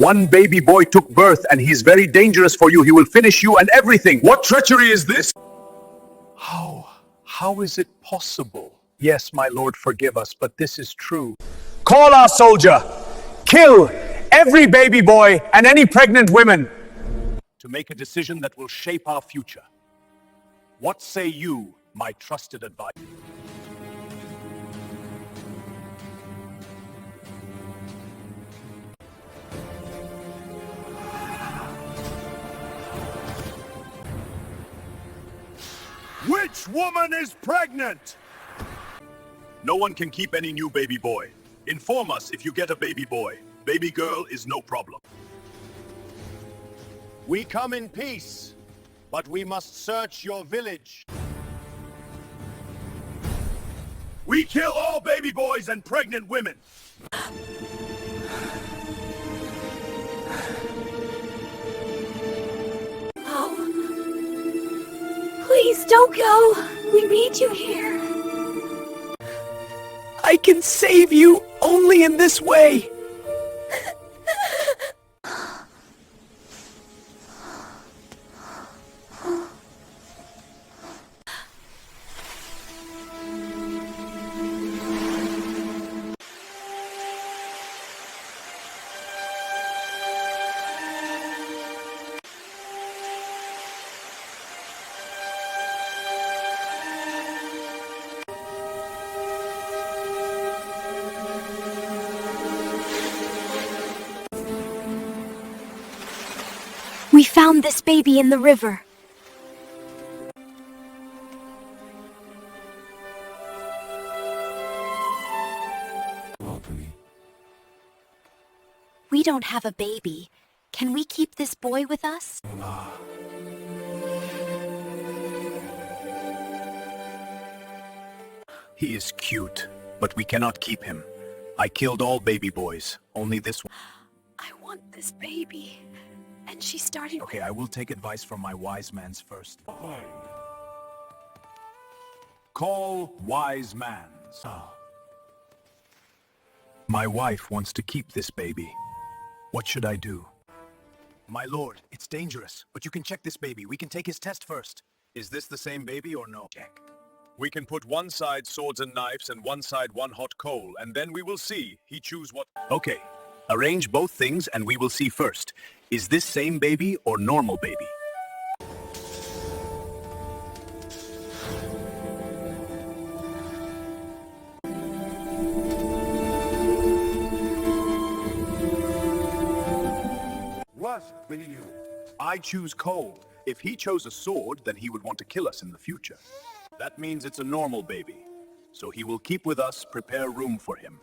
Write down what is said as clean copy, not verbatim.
One baby boy took birth and he's very dangerous for you. He will finish you and everything. What treachery is this? How is it possible? Yes, my lord, forgive us, but this is true. Call our soldier. Kill every baby boy and any pregnant women. To make a decision that will shape our future. What say you, my trusted advisor? Which woman is pregnant? No one can keep any new baby boy. Inform us if you get a baby boy. Baby girl is no problem. We come in peace, but we must search your village. We kill all baby boys and pregnant women. Please don't go. We need you here. I can save you only in this way. We found this baby in the river. We don't have a baby. Can we keep this boy with us? He is cute, but we cannot keep him. I killed all baby boys, only this one. I want this baby. And she's starting... Okay, I will take advice from my wise mans first. Call wise mans. My wife wants to keep this baby. What should I do? My lord, it's dangerous, but you can check this baby. We can take his test first. Is this the same baby or no? Check. We can put one side swords and knives and one side one hot coal, and then we will see. He choose what... Okay, arrange both things and we will see first. Is this same baby or normal baby? What will you? I choose coal. If he chose a sword, then he would want to kill us in the future. That means it's a normal baby. So he will keep with us, prepare room for him.